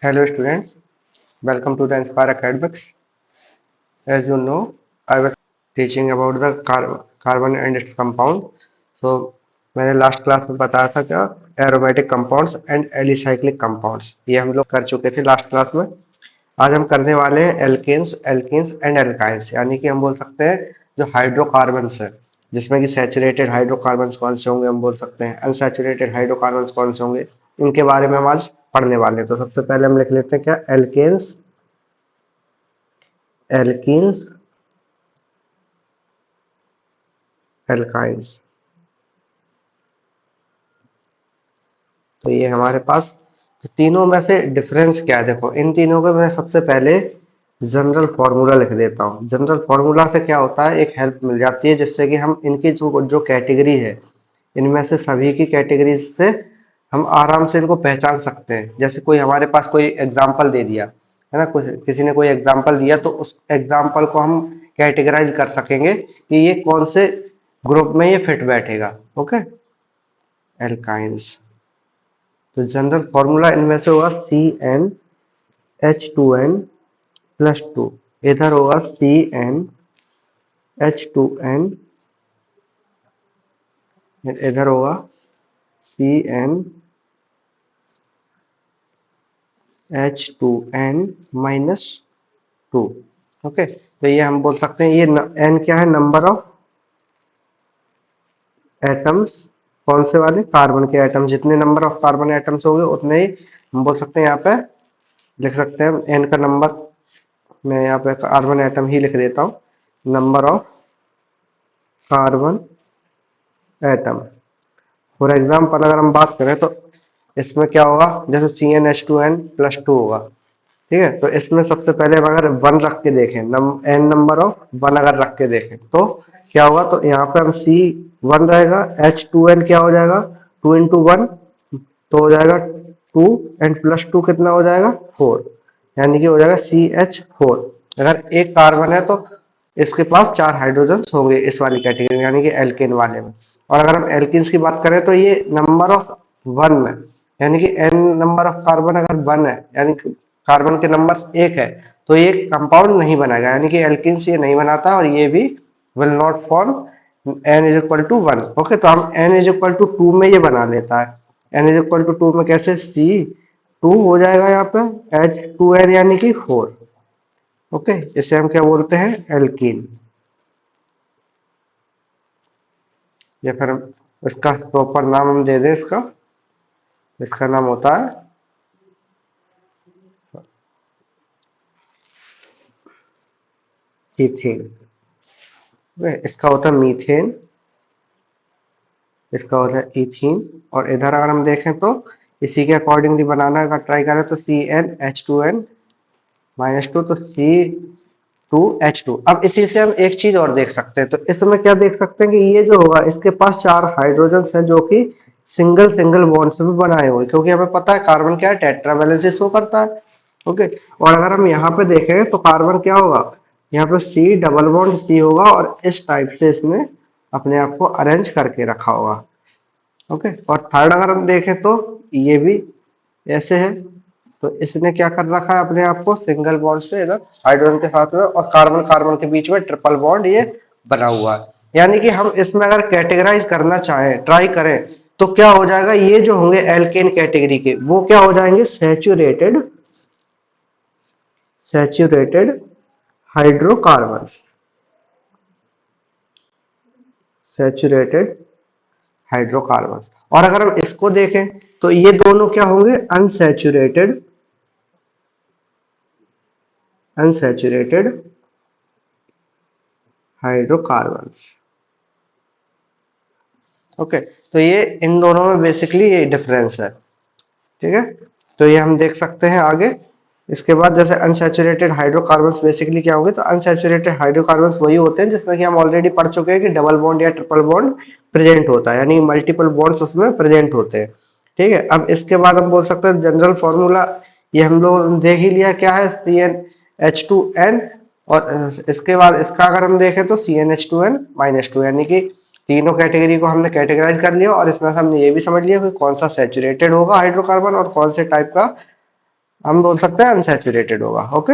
Hello students, welcome to the Inspire Academics. As you know, I was teaching about the carbon and its compound. So मैंने last class में बताया था क्या aromatic compounds and alicyclic compounds, ये हम लोग कर चुके थे लास्ट क्लास में। आज हम करने वाले हैं एल्केन्स एल्कीन्स एंड एल्काइंस, यानी कि हम बोल सकते हैं जो हाइड्रोकार्बन्स है, जिसमें कि सैचुरेटेड हाइड्रोकार्बन्स कौन से होंगे, हम बोल सकते हैं अनसैचुरेटेड हाइड्रोकार्बन्स कौन से होंगे, इनके बारे में हम आज पढ़ने वाले हैं। तो सबसे पहले हम लिख लेते हैं क्या एल्केन्स एल्कीन्स एल्काइंस। तो ये हमारे पास तो तीनों में से डिफरेंस क्या है, देखो इन तीनों को मैं सबसे पहले जनरल फार्मूला लिख देता हूँ। जनरल फार्मूला से क्या होता है, एक हेल्प मिल जाती है जिससे कि हम इनकी जो कैटेगरी है, इनमें से सभी की कैटेगरी से हम आराम से इनको पहचान सकते हैं। जैसे कोई हमारे पास कोई एग्जाम्पल दे दिया है ना, कुछ किसी ने कोई एग्जाम्पल दिया तो उस एग्जाम्पल को हम कैटेगराइज कर सकेंगे कि ये कौन से ग्रुप में ये फिट बैठेगा। Okay, alkynes. तो जनरल फॉर्मूला इनमें से होगा CnH2n+2, इधर होगा CnH2n, इधर होगा CnH2n-2। ओके, तो ये हम बोल सकते हैं, ये n क्या है, नंबर ऑफ एटम्स, कौन से वाले, कार्बन के एटम। जितने नंबर ऑफ कार्बन एटम्स होंगे उतने ही हम बोल सकते हैं, यहाँ पे लिख सकते हैं एन का नंबर। मैं यहाँ पे कार्बन एटम ही लिख देता हूँ, number of carbon atom. For example अगर हम बात करें तो इसमें क्या होगा, जैसे CnH2n+2 होगा, ठीक है। तो इसमें सबसे पहले हम अगर 1 रख के देखें, n नंबर ऑफ 1 अगर रख के देखें तो क्या होगा, तो यहाँ पे हम C1 रहेगा, H2n क्या हो जाएगा, 2 into 1 तो हो जाएगा 2 एंड +2 कितना हो जाएगा 4, यानी कि हो जाएगा CH4। अगर एक कार्बन है तो इसके पास 4 हाइड्रोजन होंगे इस वाली कैटेगरी में, यानी कि एल्केन वाले में। और अगर हम एल्किन्स की बात करें तो ये नंबर ऑफ 1 में, यानी कि n नंबर ऑफ कार्बन अगर 1 है, यानी कि कार्बन के नंबर 1 है, तो ये कंपाउंड नहीं बनेगा, यानी कि एल्किन्स ये नहीं बनाता और ये भी will not form n=1। Okay, तो हम n=2 में ये बना लेता है। n=2 में कैसे, C2 हो जाएगा यहाँ पे H2n यानी कि 4। ओके, इसे हम क्या बोलते हैं, एल्कीन। या फिर इसका प्रॉपर नाम हम दे दें, इसका इसका नाम होता है इथेन। इसका होता है मीथेन, इसका होता है इथीन। और इधर अगर हम देखें तो इसी के अकॉर्डिंगली बनाना का ट्राई करें तो CnH2n-2 तो C2H2। अब इसी से हम एक चीज और देख सकते हैं, तो इसमें क्या देख सकते हैं कि ये जो होगा इसके पास 4 हाइड्रोजन हैं जो कि सिंगल सिंगल बॉन्ड से भी बनाए हुए, क्योंकि हमें पता है कार्बन क्या है, टेट्रावैलेंसी शो करता है। ओके, और अगर हम यहाँ पे देखें तो कार्बन क्या होगा, यहाँ पे C डबल बॉन्ड C होगा और इस टाइप से इसने अपने आप को अरेंज करके रखा होगा। ओके, और थर्ड अगर हम देखें तो ये भी ऐसे है, तो इसने क्या कर रखा है, अपने आप को सिंगल बॉन्ड से इधर हाइड्रोजन के साथ में और कार्बन कार्बन के बीच में ट्रिपल बॉन्ड ये बना हुआ है। यानी कि हम इसमें अगर कैटेगराइज करना चाहें, ट्राई करें, तो क्या हो जाएगा, ये जो होंगे एल्केन कैटेगरी के वो क्या हो जाएंगे, सैचुरेटेड हाइड्रोकार्बन्स, सैचुरेटेड हाइड्रोकार्बन्स। और अगर हम इसको देखें तो ये दोनों क्या होंगे, अनसैचुरेटेड हाइड्रोकार्बन्स। ओके, तो ये इन दोनों में बेसिकली ये डिफरेंस है, ठीक है। तो ये हम देख सकते हैं आगे। इसके बाद जैसे अनसैचुरेटेड हाइड्रोकार्बन्स बेसिकली क्या होंगे, तो अनसैचुरेटेड हाइड्रोकार्बन्स वही होते हैं जिसमें कि हम ऑलरेडी पढ़ चुके हैं कि डबल बॉन्ड या ट्रिपल बॉन्ड प्रेजेंट होता है, यानी मल्टीपल बॉन्ड्स उसमें प्रेजेंट होते हैं, ठीक है। अब इसके बाद हम बोल सकते हैं जनरल फॉर्मूला, ये हम लोग देख ही लिया क्या है, CnH2n। और इसके बाद इसका अगर हम देखें तो CnH2n-2, यानी कि तीनों कैटेगरी को हमने कैटेगराइज कर लिया और इसमें से हमने ये भी समझ लिया कि कौन सा सैचुरेटेड होगा हाइड्रोकार्बन और कौन से टाइप का हम बोल सकते हैं अनसैचुरेटेड होगा। ओके,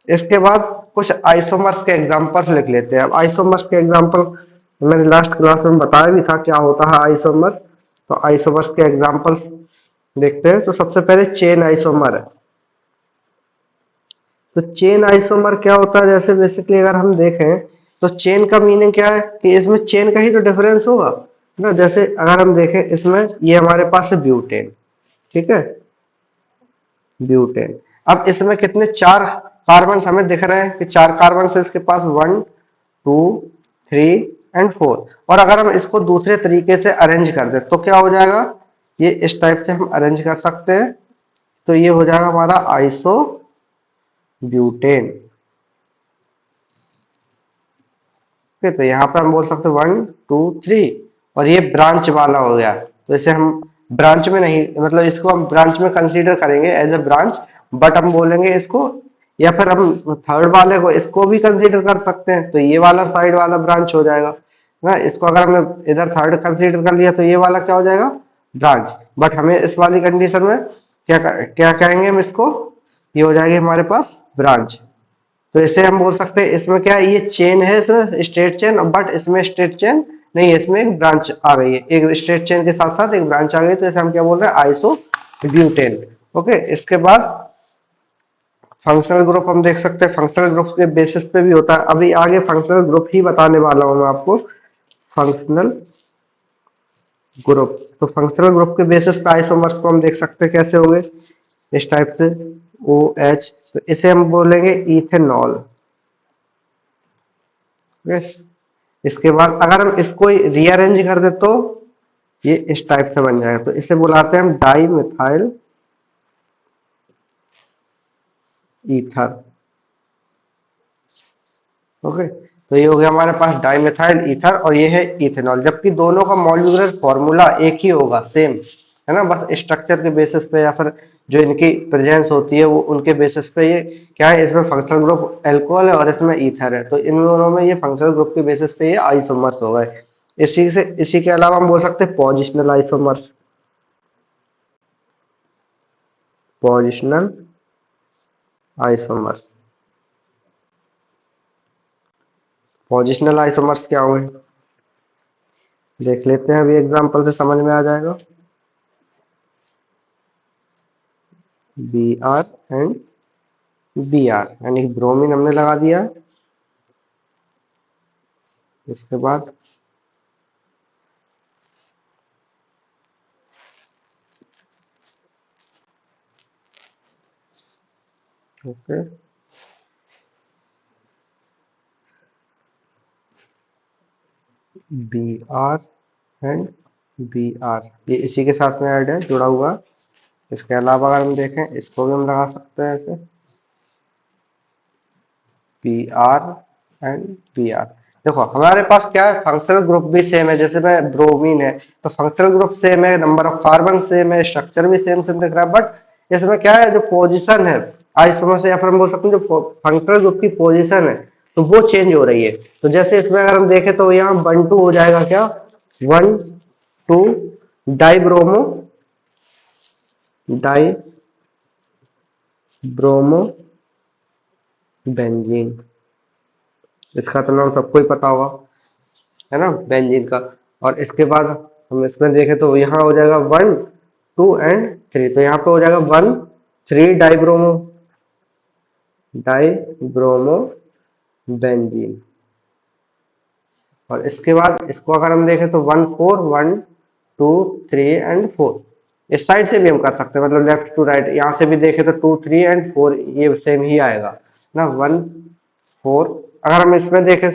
इसके बाद कुछ आइसोमर्स के एग्जांपल्स लिख लेते हैं। अब आइसोमर्स के एग्जांपल मैंने लास्ट क्लास में बताया भी था क्या होता है आइसोमर। तो आइसोमर्स के एग्जांपल्स देखते हैं। तो सबसे पहले चेन आइसोमर है। तो चेन आइसोमर क्या होता है, जैसे बेसिकली अगर हम देखें तो चेन का मीनिंग क्या है कि इसमें चेन का ही तो डिफरेंस होगा ना। जैसे अगर हम देखें इसमें ये हमारे पास है ब्यूटेन, ठीक है, ब्यूटेन। अब इसमें कितने चार कार्बन हमें दिख रहे हैं कि चार कार्बन से इसके पास 1 2 3 एंड 4। और अगर हम इसको दूसरे तरीके से अरेंज कर दे तो क्या हो जाएगा, ये इस टाइप से हम अरेंज कर सकते हैं। तो ये हो जाएगा हमारा आइसो ब्यूटेन। तो यहाँ पे हम बोल सकते हैं 1 2 3। और ये ब्रांच वाला हो गया, तो इसे हम ब्रांच में नहीं, मतलब इसको हम ब्रांच में कंसीडर करेंगे एज ए ब्रांच, बट हम बोलेंगे इसको, या फिर हम थर्ड वाले को इसको भी कंसीडर कर सकते हैं। तो ये वाला साइड वाला ब्रांच हो जाएगा ना। इसको अगर हमने इधर थर्ड कंसीडर कर लिया तो ये वाला क्या हो जाएगा, ब्रांच। बट हमें इस वाली कंडीशन में क्या क्या कहेंगे हम इसको, ये हो जाएगी हमारे पास ब्रांच। तो इसे हम बोल सकते हैं इसमें क्या है, ये चेन है इसमें स्ट्रेट चेन, बट इसमें स्ट्रेट चेन नहीं है, इसमें एक ब्रांच आ गई है, एक स्ट्रेट चेन के साथ साथ एक ब्रांच आ गई। तो इसे हम क्या बोल रहे हैं, आइसो ब्यूटेन। ओके, इसके बाद फंक्शनल ग्रुप हम देख सकते हैं। फंक्शनल ग्रुप के बेसिस पे भी होता है, अभी आगे फंक्शनल ग्रुप ही बताने वाला हूं मैं आपको। फंक्शनल ग्रुप, तो फंक्शनल ग्रुप के बेसिस पे आइसोमर्स को हम देख सकते हैं कैसे होंगे, इस टाइप से ओ एच। तो इसे हम बोलेंगे इथेनॉल। यस, इसके बाद अगर हम इसको रीअरेंज कर दे तो ये इस टाइप से बन जाएगा। तो इसे बुलाते हैं हम डाई मिथाइल ईथर। ओके, तो ये हो गया हमारे पास डाइमेथाइल ईथर और ये है इथेनॉल। जबकि दोनों का मॉलिक्यूलर फॉर्मूला एक ही होगा, सेम है ना, बस स्ट्रक्चर के बेसिस पे या फिर जो इनकी प्रेजेंस होती है वो उनके बेसिस पे ये क्या है, इसमें फंक्शनल ग्रुप एल्कोहल है और इसमें ईथर है। तो इन दोनों में ये फंक्शनल ग्रुप के बेसिस पे ये आइसोमर्स हो गए। इसी के अलावा हम बोल सकते हैं positional isomers. Positional isomers, positional isomers क्या हुए देख लेते हैं, अभी एग्जांपल से समझ में आ जाएगा। B R and B R यानी ब्रोमीन हमने लगा दिया। इसके बाद okay, B R and B R, ये इसी के साथ में ऐड है, जुड़ा हुआ। इसके अलावा अगर हम देखें इसको भी हम लगा सकते हैं ऐसे, P R and P R. देखो हमारे पास क्या है, फंक्शनल ग्रुप भी सेम है, जैसे मैं ब्रोमीन है तो फंक्शनल ग्रुप सेम है, नंबर ऑफ कार्बन सेम है, स्ट्रक्चर भी सेम सेम दिख रहा है। बट इसमें क्या है, जो पोजीशन है आइसोमर से, या फिर हम बोल सकते हैं जो फंक्शनल ग्रुप की पोजीशन है तो वो चेंज हो रही है। तो जैसे इसमें अगर हम देखें तो यहाँ 1 2 हो जाएगा क्या, 1 2 डाइब्रोमो, डाई ब्रोमो बेंजीन। इसका तो नाम सबको ही पता होगा, है ना, बेंजीन का। और इसके बाद हम इसमें देखें तो यहाँ हो जाएगा 1 2 एंड 3। तो यहाँ पे हो जाएगा 1 3 डाइब्रोमो, डाइब्रोमो बेंजीन। और इसके बाद इसको अगर हम देखें तो 1 4 1 2 3 एंड 4। इस साइड से भी हम कर सकते हैं, मतलब लेफ्ट टू राइट, यहाँ से भी देखें तो 2 3 एंड 4 ये सेम ही आएगा ना, 1 4। अगर हम इसमें देखें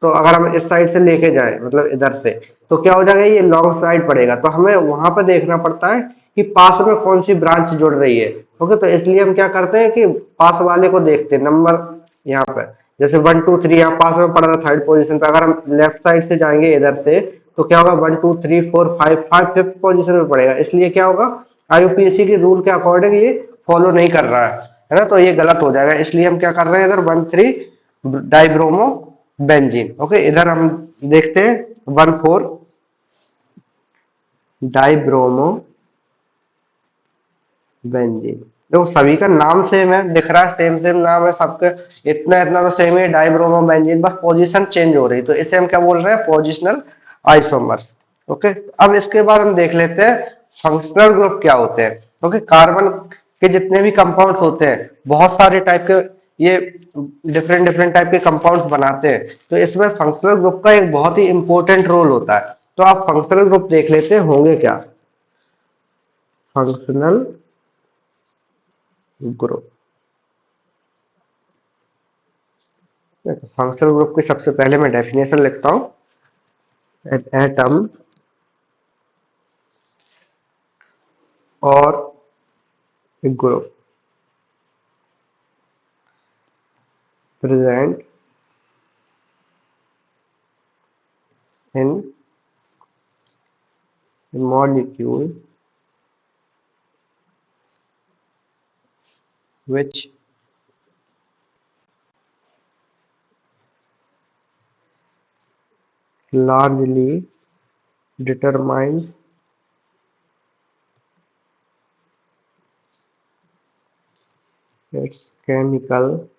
तो अगर हम इस साइड से लेके जाएं मतलब इधर से, तो क्या हो जाएगा, ये लॉन्ग साइड पड़ेगा। तो हमें वहां पर देखना पड़ता है कि पास में कौन सी ब्रांच जुड़ रही है। ओके, तो इसलिए हम क्या करते हैं कि पास वाले को देखते हैं नंबर, यहाँ पर जैसे 1 2 3 यहाँ पास में पड़ रहा है थर्ड पोजीशन पे। अगर हम लेफ्ट साइड से जाएंगे इधर से तो क्या होगा, 1 2 3 4 5 5 फिफ्थ पोजीशन में पड़ेगा। इसलिए क्या होगा, आईयूपीएसी के रूल के अकॉर्डिंग ये फॉलो नहीं कर रहा है ना, तो ये गलत हो जाएगा। इसलिए हम क्या कर रहे हैं, इधर 1 3 डाइब्रोमो बेंजीन। ओके, इधर हम देखते हैं 1 4 डाइब्रोमो बेंजीन। देखो सभी का नाम सेम है, दिख रहा है सेम सेम नाम है सबके, इतना इतना तो सेम है, डाइब्रोमो बेंजीन, बस पोजीशन चेंज हो रही, तो इसे हम क्या बोल रहे हैं, पोजिशनल आइसोमर्स। ओके, अब इसके बाद हम देख लेते हैं फंक्शनल ग्रुप क्या होते हैं। ओके, कार्बन के जितने भी कंपाउंड्स होते हैं, बहुत सारे टाइप के ये डिफरेंट डिफरेंट टाइप के कंपाउंड्स बनाते हैं, तो इसमें फंक्शनल ग्रुप का एक बहुत ही इंपॉर्टेंट रोल होता है। तो आप फंक्शनल ग्रुप देख लेते हैं होंगे क्या, फंक्शनल ग्रुप। फंक्शनल ग्रुप की सबसे पहले मैं डेफिनेशन लिखता हूं, एटम और group present in molecule which largely determines its chemical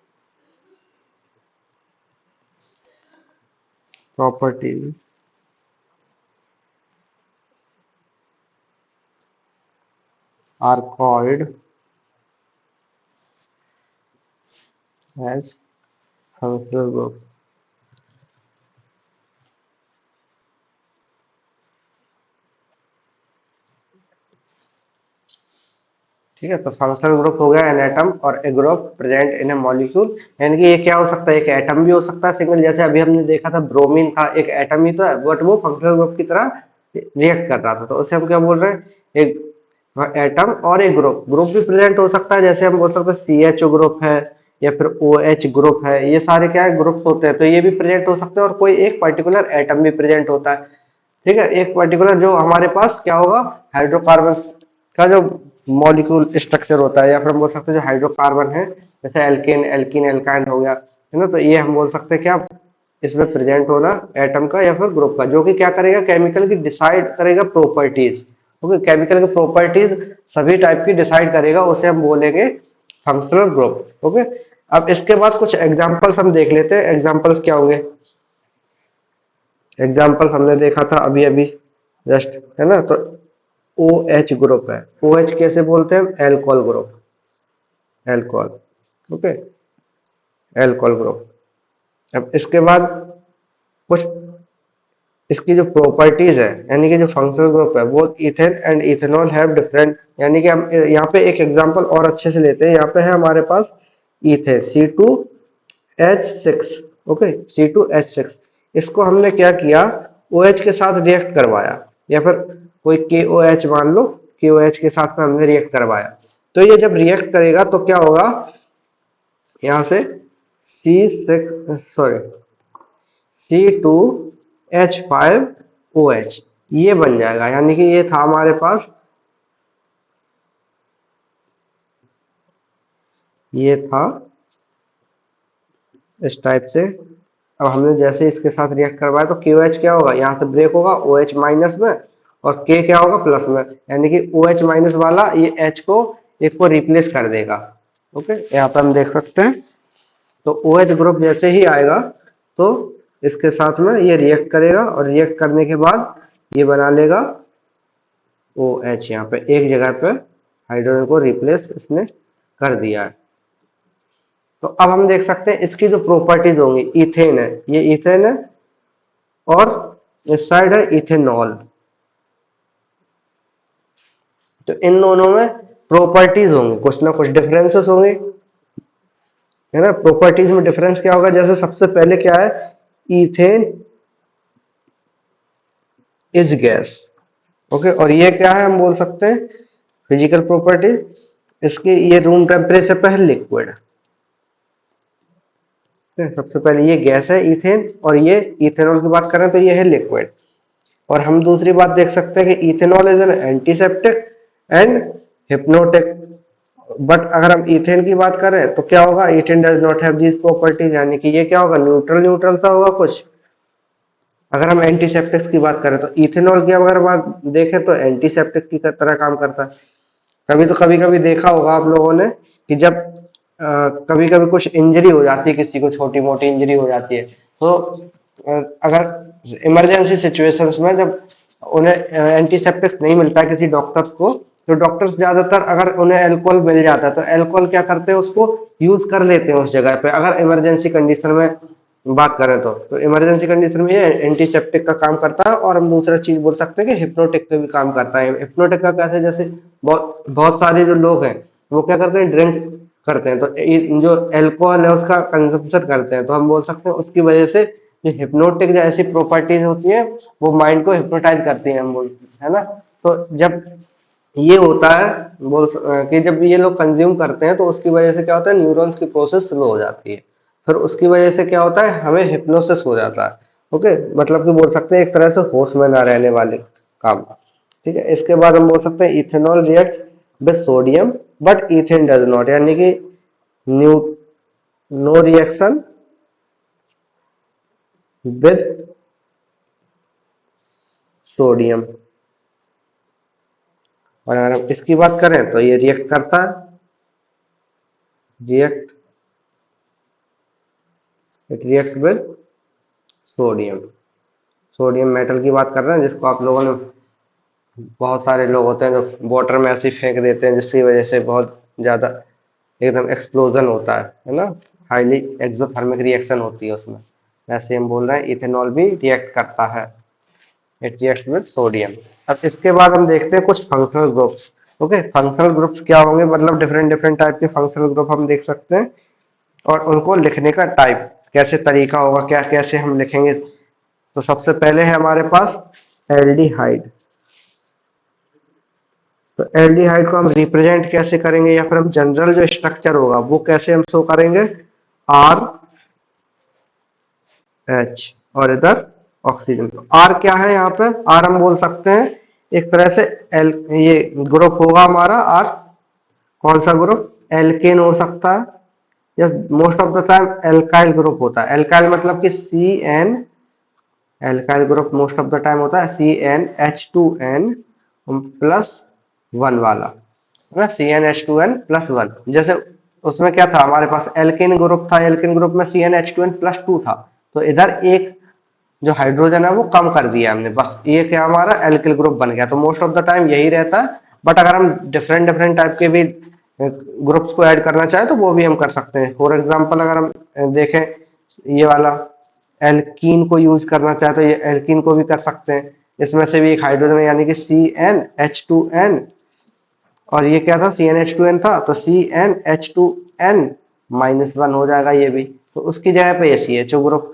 properties are called as functional group। ठीक है, तो फंक्शनल ग्रुप हो गया एन एटम और a group present in a molecule, यानी कि ये क्या हो सकता है, एक एटम भी हो सकता है सिंगल, जैसे अभी हमने देखा था ब्रोमीन था, एक एटम ही तो है, बट वो फंक्शनल ग्रुप की तरह रिएक्ट कर रहा था, तो उसे हम क्या बोल रहे हैं, एक एटम और एक ग्रुप। ग्रुप भी प्रेजेंट हो सकता है, जैसे हम बोल सकते हैं सी एच ग्रुप है या फिर ओ एच ग्रुप है, ये सारे क्या है ग्रुप होते हैं, तो ये भी प्रेजेंट हो सकते हैं, और कोई एक पर्टिकुलर एटम भी प्रेजेंट होता है। ठीक है, एक पर्टिकुलर जो हमारे पास क्या होगा, हाइड्रोकार्बन का जो मॉलिक्यूल स्ट्रक्चर होता है, या फिर हम बोल सकते हैं जो हाइड्रोकार्बन है, जैसे एल्केन एल्कीन एल्काइन हो गया, है ना, तो ये हम बोल सकते हैं क्या, इसमें प्रेजेंट होना एटम का या फिर ग्रुप का, जो कि क्या करेगा, केमिकल की डिसाइड करेगा प्रॉपर्टीज। ओके, केमिकल की प्रॉपर्टीज सभी टाइप की डिसाइड करेगा, उसे हम बोलेंगे फंक्शनल ग्रुप। ओके, अब इसके बाद कुछ एग्जांपल्स हम देख लेते हैं, एग्जांपल्स क्या होंगे। एग्जाम्पल हमने देखा था अभी अभी जस्ट, है ना, तो ओ एच ग्रुप है, ओ एच कैसे बोलते हैं, alcohol group, alcohol. Okay, alcohol group. अब इसके बाद कुछ इसकी जो प्रॉपर्टीज है, यानी कि जो फंक्शनल ग्रुप है, वो ethane and ethanol have different, यानी कि हम यहाँ पे एक एग्जांपल और अच्छे से लेते हैं, यहाँ पे है हमारे पास इथेन C2H6। ओके, C2H6, इसको हमने क्या किया, OH के साथ रिएक्ट करवाया, या फिर कोई KOH मान लो, KOH के साथ में हमने रिएक्ट करवाया, तो ये जब रिएक्ट करेगा तो क्या होगा, यहाँ से C2H5OH ये बन जाएगा, यानी कि ये था हमारे पास, ये था इस टाइप से। अब हमने जैसे इसके साथ रिएक्ट करवाया तो KOH क्या होगा, यहाँ से ब्रेक होगा OH माइनस में, और K क्या होगा प्लस में, यानी कि OH माइनस वाला ये H को एक को रिप्लेस कर देगा। ओके, यहाँ पर हम देख सकते हैं, तो OH ग्रुप जैसे ही आएगा तो इसके साथ में ये रिएक्ट करेगा, और रिएक्ट करने के बाद ये बना लेगा OH, यहाँ पे एक जगह पे हाइड्रोजन को रिप्लेस इसने कर दिया है। तो अब हम देख सकते हैं इसकी जो प्रॉपर्टीज होंगी, इथेन है, ये इथेन है, और इस साइड है इथेनॉल, तो इन दोनों में प्रॉपर्टीज होंगे, कुछ ना कुछ डिफरेंसेस होंगे, है ना। प्रॉपर्टीज में डिफरेंस क्या होगा, जैसे सबसे पहले क्या है, इथेन इज गैस। ओके, और ये क्या है, हम बोल सकते हैं फिजिकल प्रॉपर्टी, इसके ये रूम टेम्परेचर पे है, लिक्विड। सबसे पहले ये गैस है इथेन, और ये इथेनॉल की बात करें तो ये है लिक्विड। और हम दूसरी बात देख सकते हैं कि ethanol is an antiseptic and hypnotic, but अगर हम इथेन की बात करें तो क्या होगा, ethane does not have these properties, यानी कि ये क्या होगा, न्यूट्रल न्यूट्रल सा होगा कुछ। अगर हम एंटीसेप्टिक्स की बात करें तो इथेनॉल की अगर बात देखें तो एंटीसेप्टिक की तरह काम करता है। तभी तो कभी कभी देखा होगा आप लोगों ने कि जब कभी कभी कुछ इंजरी हो जाती है, किसी को छोटी मोटी इंजरी हो जाती है, तो अगर इमरजेंसी सिचुएशंस में जब उन्हें एंटीसेप्टिक्स नहीं मिलता है किसी डॉक्टर्स को, तो डॉक्टर्स ज्यादातर अगर उन्हें अल्कोहल मिल जाता है तो अल्कोहल क्या करते हैं, उसको यूज कर लेते हैं उस जगह पे, अगर इमरजेंसी कंडीशन में बात करें तो इमरजेंसी कंडीशन में ये एंटीसेप्टिक का काम करता है। और हम दूसरा चीज बोल सकते हैं कि हिप्नोटिक का भी काम करता है। हिप्नोटिक का कैसे, जैसे बहुत बहुत सारे जो लोग हैं वो क्या करते हैं, ड्रिंक करते हैं, तो जो अल्कोहल है उसका कंजप्शन करते हैं, तो हम बोल सकते हैं उसकी वजह से जो हिप्नोटिक जैसी प्रॉपर्टीज होती है वो माइंड को हिप्नोटाइज करती है, हम बोल, है ना। तो जब ये होता है, कि जब ये लोग कंज्यूम करते हैं तो उसकी वजह से क्या होता है, न्यूरॉन्स की प्रोसेस स्लो हो जाती है, फिर उसकी वजह से क्या होता है, हमें हिप्नोसिस हो जाता है। ओके, मतलब कि बोल सकते हैं एक तरह से होश में ना रहने वाले काम। ठीक है, इसके बाद हम बोल सकते हैं ethanol reacts with sodium but ethane does not, यानी कि new no reaction with sodium. और अगर हम इसकी बात करें तो ये रिएक्ट करता है, react it react with sodium. Sodium metal की बात कर रहे हैं, जिसको आप लोगों ने, बहुत सारे लोग होते हैं जो वाटर में ऐसे ही फेंक देते हैं, जिसकी वजह से बहुत ज्यादा एकदम एक्सप्लोजन होता है ना, हाईली एक्सोथर्मिक रिएक्शन होती है उसमें। वैसे हम बोल रहे हैं इथेनॉल भी रिएक्ट करता है, इट रिएक्ट्स विद सोडियम। अब इसके बाद हम देखते हैं कुछ functional groups. Okay, functional groups क्या होंगे, मतलब डिफरेंट डिफरेंट टाइप के फंक्शनल ग्रुप हम देख सकते हैं, और उनको लिखने का टाइप कैसे तरीका होगा, क्या कैसे हम लिखेंगे। तो सबसे पहले है हमारे पास एल्डिहाइड। तो एल्डिहाइड को हम रिप्रेजेंट कैसे करेंगे, या फिर हम जनरल जो स्ट्रक्चर होगा वो कैसे हम शो करेंगे, आर एच, और इधर ऑक्सीजन। तो आर क्या है यहाँ पे, आर हम बोल सकते हैं एक तरह से एल, ये ग्रुप होगा हमारा आर। कौन सा ग्रुप, एल्केन हो सकता है, yes, most of the time alkyl group होता है। एल्काइल मतलब कि C N, alkyl group most of the time होता है CnH2n प्लस वन वाला, है ना, CnH2n+1। जैसे उसमें क्या था, हमारे पास एल्केन ग्रुप था, एल्केन ग्रुप में CnH2n+2 था, तो इधर एक जो हाइड्रोजन है वो कम कर दिया हमने, बस ये क्या हमारा एल्किल ग्रुप बन गया। तो मोस्ट ऑफ द टाइम यही रहता है, बट अगर हम डिफरेंट डिफरेंट टाइप के भी ग्रुप्स को ऐड करना चाहें तो वो भी हम कर सकते हैं। फॉर एग्जांपल अगर हम देखें ये वाला एल्कीन को यूज करना चाहे तो ये एल्कीन को भी कर सकते हैं, इसमें से भी एक हाइड्रोजन यानी कि CnH2n, और ये क्या था, CnH2n था, तो CnH2n-1 हो जाएगा ये भी, तो उसकी जगह पे ये CHO ग्रुप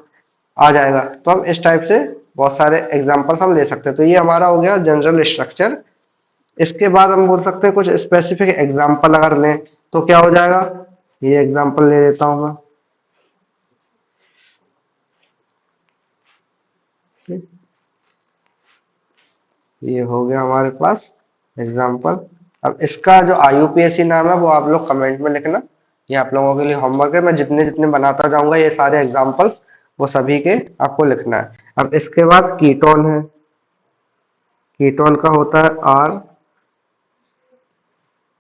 आ जाएगा। तो हम इस टाइप से बहुत सारे एग्जांपल्स हम ले सकते हैं। तो ये हमारा हो गया जनरल स्ट्रक्चर। इसके बाद हम बोल सकते हैं कुछ स्पेसिफिक एग्जांपल अगर लें तो क्या हो जाएगा, ये एग्जांपल ले लेता हूं मैं। ये हो गया हमारे पास एग्जांपल। अब इसका जो IUPAC नाम है वो आप लोग कमेंट में लिखना, ये आप लोगों के लिए होमवर्क है। मैं जितने जितने बनाता जाऊंगा ये सारे एग्जांपल्स, वो सभी के आपको लिखना है। अब इसके बाद कीटोन है, कीटोन का होता है R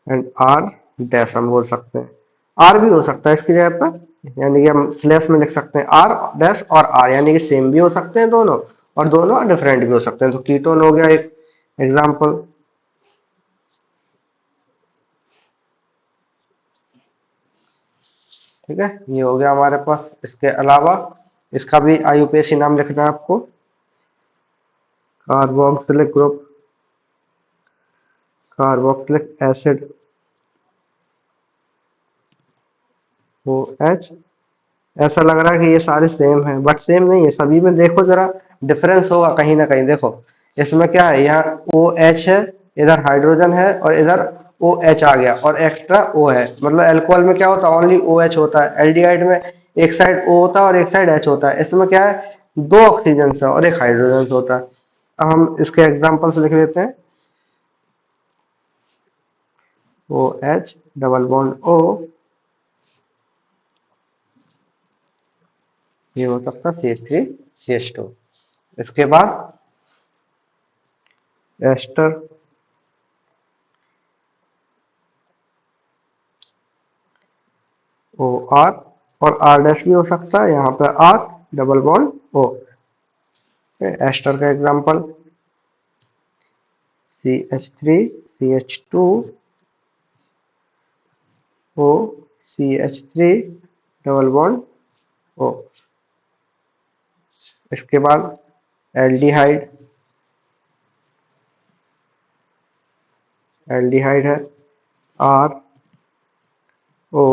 एंड R डैश हम बोल सकते हैं, R भी हो सकता है इसकी जगह पर, यानी कि हम स्लैश में लिख सकते हैं R डैश और R, यानी कि सेम भी हो सकते हैं दोनों, और दोनों डिफरेंट भी हो सकते हैं। तो कीटोन हो गया एक एग्जाम्पल। ठीक है, ये हो गया हमारे पास। इसके अलावा इसका भी IUPAC नाम लिखना है आपको, carboxylic group, carboxylic acid OH। ऐसा लग रहा है कि ये सारे सेम हैं, बट सेम नहीं है, सभी में देखो जरा डिफरेंस होगा कहीं ना कहीं। देखो इसमें क्या है, यहाँ OH है, इधर हाइड्रोजन है, और इधर OH आ गया, और एक्स्ट्रा O है। मतलब अल्कोहल में क्या होता है, ओनली OH होता है। एल्डिहाइड में एक साइड O होता है और एक साइड H होता है। इसमें क्या है, दो ऑक्सीजन है और एक हाइड्रोजन होता है। अब हम इसके एग्जाम्पल्स लिख लेते हैं। OH डबल बॉन्ड O, ये हो सकता है CH3CH2। इसके बाद एस्टर ओ आर, और आर डैश भी हो सकता है, यहाँ पे R double bond O. Ester का example CH3 CH2 O CH3 double bond O. इसके बाद एल्डिहाइड, एल्डिहाइड है R O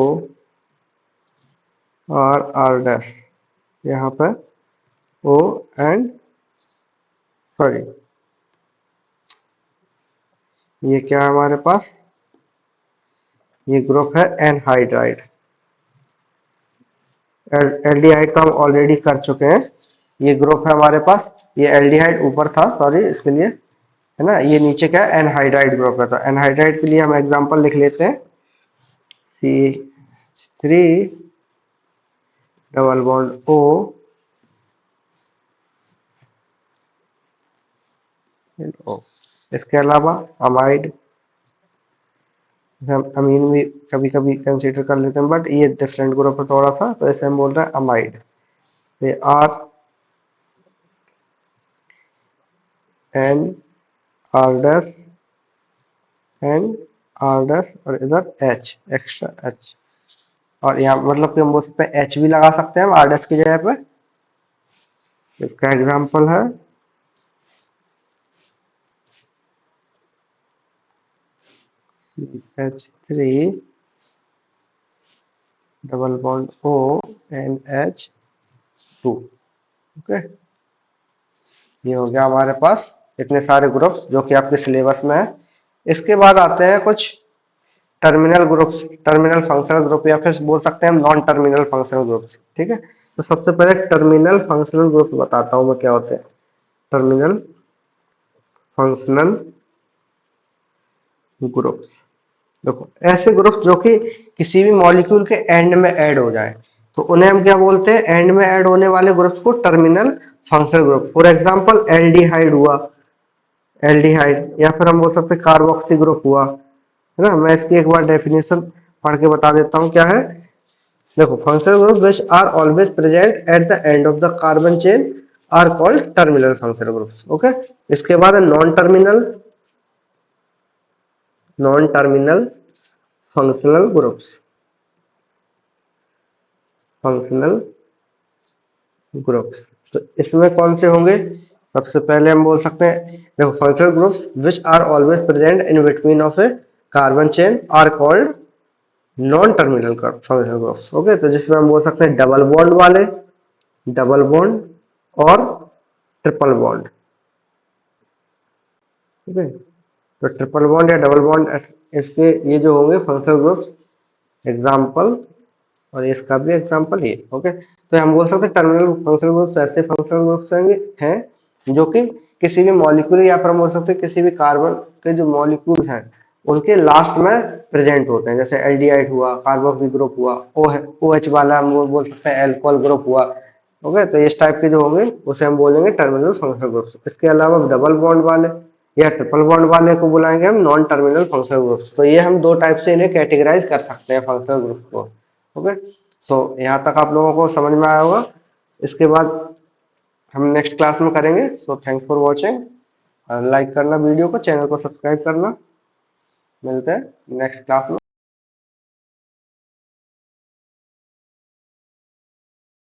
R R dash, यहाँ पे ओ एंड सॉरी, ये क्या है हमारे पास, ये ग्रुप है एनहाइड्राइड। एल्डिहाइड का हम ऑलरेडी कर चुके हैं, ये ग्रुप है हमारे पास, ये एल्डिहाइड ऊपर था, सॉरी इसके लिए, है ना, ये नीचे क्या है एनहाइड्राइड ग्रुप है। तो एनहाइड्राइड के लिए हम एग्जांपल लिख लेते हैं CH3 double bond O and O। इसके अलावा अमाइड, हम अमीन भी कभी कभी कंसीडर कर लेते हैं, बट ये डिफरेंट ग्रुप है थोड़ा सा, तो इसे हम बोल रहे हैं अमाइड। ये R N R dash N R dash, और इधर एच एक्स्ट्रा एच, और यहाँ मतलब कि हम बोल सकते हैं एच भी लगा सकते हैं हम आर डैश की जगह पे। इसका एग्जांपल है CH3 double bond O and H2। Okay, ये हो गया हमारे पास इतने सारे ग्रुप्स जो कि आपके सिलेबस में है। इसके बाद आते हैं कुछ terminal groups, terminal functional group, या फिर बोल सकते हैं हम नॉन टर्मिनल फंक्शनल ग्रुप्स। ठीक है, तो सबसे पहले टर्मिनल फंक्शनल ग्रुप बताता हूं मैं क्या होते हैं। टर्मिनल फंक्शनल ग्रुप्स, देखो ऐसे ग्रुप जो कि किसी भी मॉलिक्यूल के एंड में ऐड हो जाए, तो उन्हें हम क्या बोलते हैं, एंड में ऐड होने वाले ग्रुप्स को terminal functional group. For example aldehyde हुआ, एल्डिहाइड, या फिर हम बोल सकते हैं कार्बोक्सी ग्रुप हुआ, है ना। मैं इसकी एक बार डेफिनेशन पढ़ के बता देता हूँ क्या है। देखो, functional group which are always present at the end of the carbon chain are called terminal functional groups. Okay, इसके बाद non terminal, non terminal functional groups, functional groups, तो इसमें कौन से होंगे, सबसे पहले हम बोल सकते हैं, देखो functional groups which are always present in between of a carbon chain are called non terminal functional groups. Okay, तो जिसमें हम बोल सकते हैं डबल बॉन्ड वाले, डबल बॉन्ड और ट्रिपल बॉन्ड। ठीक है, तो ट्रिपल बॉन्ड या डबल बॉन्ड, इसके ये जो होंगे फंक्शनल ग्रुप्स एग्जाम्पल, और इसका भी एग्जाम्पल ये। ओके, तो हम बोल सकते हैं टर्मिनल फंक्शनल ग्रुप्स ऐसे फंक्शनल ग्रुप्स हैं जो कि किसी भी मॉलिक्यूल, या फिर हम बोल सकते हैं किसी भी कार्बन के जो मॉलिक्यूल्स हैं उनके लास्ट में प्रेजेंट होते हैं। जैसे एल्डिहाइड हुआ, कार्बोक्सी ग्रुप हुआ, ओ है OH वाला हम बोल सकते हैं एल्कोहल ग्रुप हुआ। ओके, तो इस टाइप के जो होंगे उसे हम बोलेंगे टर्मिनल फंक्शनल ग्रुप्स। इसके अलावा डबल बॉन्ड वाले या ट्रिपल बॉन्ड वाले को बुलाएंगे हम नॉन टर्मिनल फंक्शनल ग्रुप्स। तो ये हम दो टाइप से इन्हें कैटेगराइज कर सकते हैं फंक्शनल ग्रुप को। ओके, सो यहाँ तक आप लोगों को समझ में आया होगा। इसके बाद हम नेक्स्ट क्लास में करेंगे। So thanks for watching, like करना वीडियो को, चैनल को सब्सक्राइब करना। मिलते हैं नेक्स्ट क्लास में।